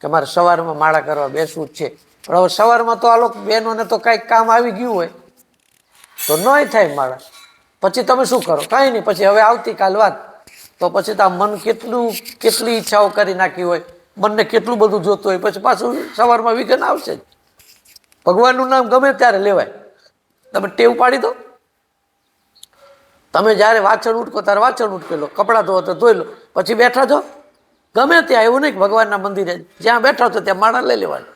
કે મારે સવારમાં માળા કરવા બેસવું જ છે, પણ હવે સવારમાં તો આ લોકો બહેનોને તો કાંઈક કામ આવી ગયું હોય તો નય થાય માળા. પછી તમે શું કરો? કાંઈ નહીં. પછી હવે આવતીકાલ વાત. તો પછી તો આ મન કેટલી ઈચ્છાઓ કરી નાખી હોય, મનને કેટલું બધું જોતું હોય, પછી પાછું સવારમાં વિઘન આવશે જ. ભગવાનનું નામ ગમે ત્યારે લેવાય. તમે ટેવ પાડી દો. તમે જ્યારે વાછણ ઉઠકો ત્યારે વાછણ ઉઠકી લો, કપડાં ધોવો તો ધોઈ લો, પછી બેઠા છો ગમે ત્યાં. એવું નહીં કે ભગવાનના મંદિરે જ્યાં બેઠા છો ત્યાં માળા લઈ લેવાની.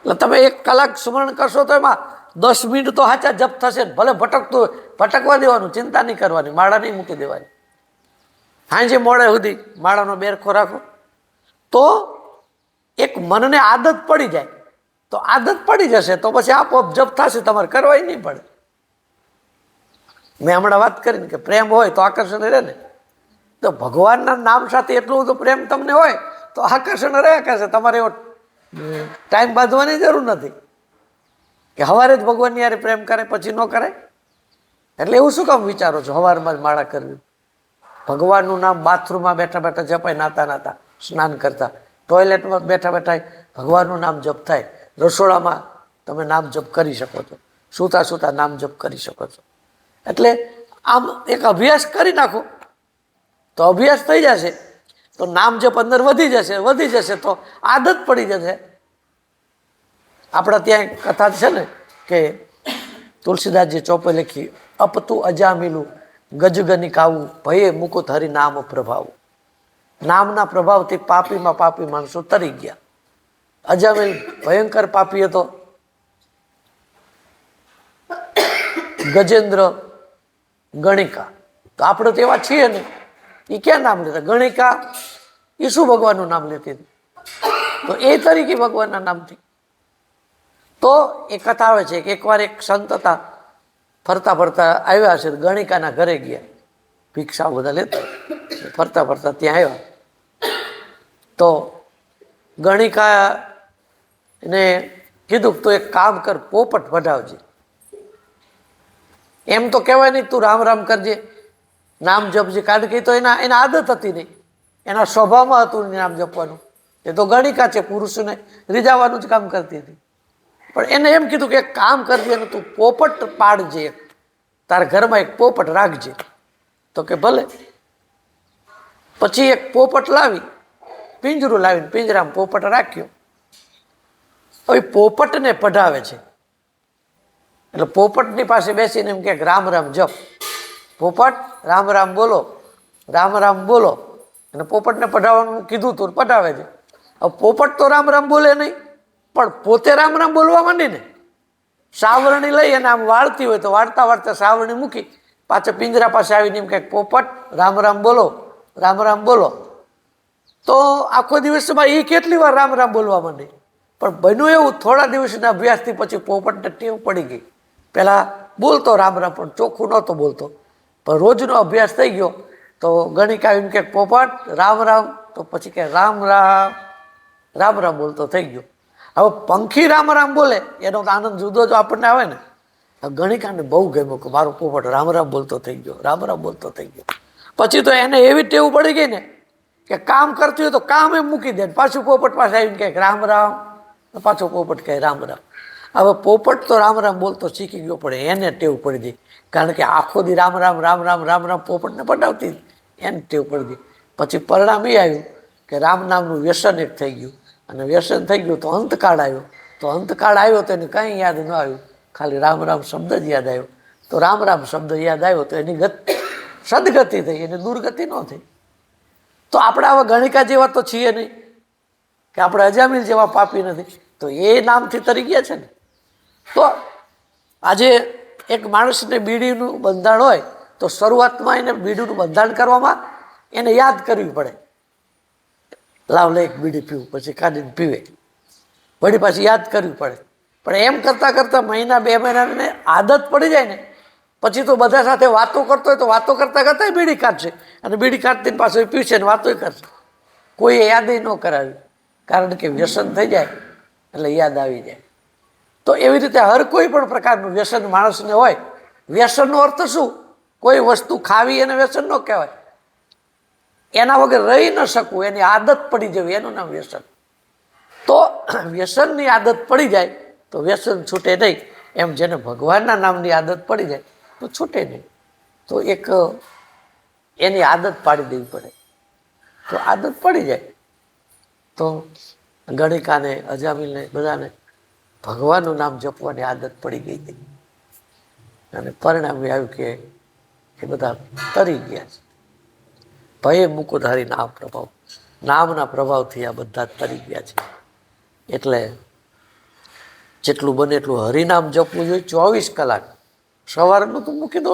એટલે તમે 1 કલાક સ્મરણ કરશો તો એમાં 10 મિનિટ તો સાચા જપ થશે ને. ભલે ભટકતું હોય ભટકવા દેવાનું, ચિંતા નહીં કરવાની, માળા નહીં મૂકી દેવાની. હાંજે મોડે સુધી માળાનો બેરખો રાખો તો એક મનને આદત પડી જાય. તો આદત પડી જશે તો પછી આપોઆપ જપ થશે, તમારે કરવાય નહીં પડે. મેં હમણાં વાત કરીને કે પ્રેમ હોય તો આકર્ષણ રહે ને, તો ભગવાનના નામ સાથે એટલું બધું પ્રેમ તમને હોય તો આકર્ષણ રહ્યા કરશે. તમારે એવો ટાઈમ બાંધવાની જરૂર નથી કે સવારે જ ભગવાનની યારે પ્રેમ કરે પછી ન કરે. એટલે એવું શું કામ વિચારો છો સવારમાં જ માળા કરવી? ભગવાનનું નામ બાથરૂમમાં બેઠા બેઠા જપાય, નાતા નાતા, સ્નાન કરતા, ટોયલેટમાં બેઠા બેઠા ભગવાનનું નામ જપ થાય, રસોડામાં તમે નામ જપ કરી શકો છો, સૂતા સૂતા નામ જપ કરી શકો છો. એટલે આમ એક અભ્યાસ કરી નાખો તો અભ્યાસ થઈ જશે, તો નામ જપ અંદર વધી જશે તો આદત પડી જશે. આપણા ત્યાં કથા છે ને કે તુલસીદાસજી ચોપે લખી, અપતું અજામિલું ગજગની કાવું, ભયે મુકુત હરિ નામ પ્રભાવું. નામના પ્રભાવથી પાપીમાં પાપી માણસો તરી ગયા. અજામિલ ભયંકર પાપી હતો. ગજેન્દ્ર, ગણિકા, તો આપણે તો એવા છીએ ને. એ ક્યાં નામ લેતા? ગણિકા એ શું ભગવાનનું નામ લેતી હતી? તો એ તરીકે ભગવાનના નામથી. તો એ કથા આવે છે કે એકવાર એક સંત હતા, ફરતા ફરતા આવ્યા છે, ગણિકાના ઘરે ગયા, ભિક્ષા બધા લેતા, ફરતા ફરતા ત્યાં આવ્યા. તો ગણિકાને કીધું તો એક કામ કર, પોપટ વઢાવજે. એમ તો કહેવાય નહીં તું રામ રામ કરજે, નામ જપજે, કારણ કે તો એના આદત હતી નહીં, એના સ્વભાવમાં હતું નામ જપવાનું. એ તો ગણિકા છે, પુરુષોને રીઝાવાનું જ કામ કરતી હતી. પણ એને એમ કીધું કે એક કામ કરજે અને તું પોપટ પાડજે, તારા ઘરમાં એક પોપટ રાખજે. તો કે ભલે. પછી એક પોપટ લાવી, પિંજરું લાવીને પિંજરામાં પોપટ રાખ્યો. હવે પોપટને પઢાવે છે, એટલે પોપટની પાસે બેસીને એમ કે રામ રામ જપ. પોપટ રામ રામ બોલો, રામ રામ બોલો. અને પોપટને પઢાવવાનું કીધું તું, પઢાવે છે. હવે પોપટ તો રામ રામ બોલે નહીં, પણ પોતે રામ રામ બોલવા માંડી ને. સાવરણી લઈ અને આમ વાળતી હોય તો વાળતા વાળતા સાવરણી મૂકી પાછા પિંજરા પાસે આવીને એમ કે પોપટ રામ રામ બોલો, રામ રામ બોલો. તો આખો દિવસમાં એ કેટલી વાર રામ રામ બોલવા માંડી. પણ બન્યું એવું, થોડા દિવસના અભ્યાસથી પછી પોપટને ટેવ પડી ગઈ. પહેલાં બોલતો રામ રામ પણ ચોખ્ખું નહોતો બોલતો, પણ રોજનો અભ્યાસ થઈ ગયો. તો ગણિકા એમ કે પોપટ રામ રામ, તો પછી કે રામ રામ, રામ રામ બોલતો થઈ ગયો. હવે પંખી રામ રામ બોલે એનો આનંદ જુદો જો આપણને આવે ને. ગણિકાને બહુ ગમ્યું કે મારો પોપટ રામ રામ બોલતો થઈ ગયો, રામ રામ બોલતો થઈ ગયો. પછી તો એને એવી ટેવ પડી ગઈ ને કે કામ કરતી હોય તો કામ એમ મૂકી દે, પાછું પોપટ પાસે આવીને કહે રામ રામ, પાછો પોપટ કહે રામ રામ. હવે પોપટ તો રામ રામ બોલતો શીખી ગયો, પણ એને ટેવ પડી ગઈ, કારણ કે આખો દી રામ રામ રામ રામ રામ રામ પોપટને પડાવતી, એને ટેવ પડી ગઈ. પછી પરિણામ એ આવ્યું કે રામ નામનું વ્યસન એક થઈ ગયું, અને વ્યસન થઈ ગયું તો અંતકાળ આવ્યો. તો અંતકાળ આવ્યો તો એને કંઈ યાદ ન આવ્યું, ખાલી રામ રામ શબ્દ જ યાદ આવ્યો. તો રામ રામ શબ્દ યાદ આવ્યો તો એની સદગતિ થઈ, એની દુર્ગતિ ન થઈ. તો આપણે આવા ગણિકા જેવા તો છીએ નહીં, કે આપણે અજામિલ જેવા પાપી નથી, તો એ નામથી તરી ગયા છે ને. તો આજે એક માણસને બીડીનું બંધાણ હોય તો શરૂઆતમાં એને બીડીનું બંધાણ કરવામાં એને યાદ કરવી પડે. લાવ લે એક બીડી પીવું, પછી કાઢીને પીવે, વળી પાછી યાદ કરવી પડે. પણ એમ કરતાં કરતાં મહિના 2 મહિનાને આદત પડી જાય ને, પછી તો બધા સાથે વાતો કરતો હોય તો વાતો કરતાં કરતાં બીડી કાઢશે, અને બીડી કાઢતી પાછો પીશે ને વાતો કરશે. કોઈએ યાદ ન કરાવી, કારણ કે વ્યસન થઈ જાય એટલે યાદ આવી જાય. તો એવી રીતે હર કોઈ પણ પ્રકારનું વ્યસન માણસને હોય. વ્યસનનો અર્થ શું? કોઈ વસ્તુ ખાવી એને વ્યસન ન કહેવાય, એના વગર રહી ન શકવું, એની આદત પડી જવી, એનું નામ વ્યસન. વ્યસનની આદત પડી જાય તો વ્યસન છૂટે નહીં, એમ જેને ભગવાનના નામની આદત પડી જાય તો છૂટે નહીં. તો એક એની આદત પાડી દેવી પડે. તો આદત પડી જાય તો ગણિકાને, અજામિલને બધાને ભગવાનનું નામ જપવાની આદત પડી ગઈ હતી અને પરિણામે આવ્યું કે એ બધા તરી ગયા છે. ભયે મુકુધારી નામ પ્રભાવ, નામના પ્રભાવથી આ બધા તરી ગયા છે. એટલે જેટલું બને એટલું હરિનામ જપવું જોઈએ 24 કલાક. સવારનું તો મૂકી દો,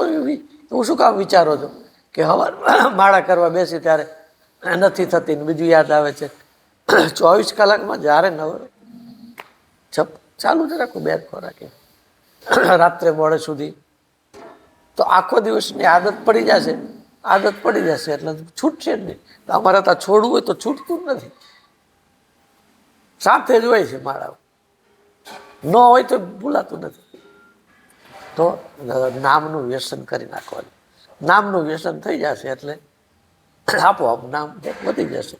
હું શું કામ વિચારો છો કે સવાર માળા કરવા બેસી ત્યારે નથી થતી ને બીજું યાદ આવે છે. 24 કલાકમાં જ્યારે નવરે જપ ચાલુ જ રાખો, બેર ખોરાકે રાત્રે મોડે સુધી, તો આખો દિવસની આદત પડી જશે. આદત પડી જશે એટલે છૂટશે જ નહીં. અમારે ત્યાં છોડવું હોય તો છૂટતું જ નથી, સાથે જ હોય છે માળા, ન હોય તો ભૂલાતું નથી. તો નામનું વ્યસન કરી નાખવાનું. નામનું વ્યસન થઈ જશે એટલે આપોઆપ નામ વધી જશે.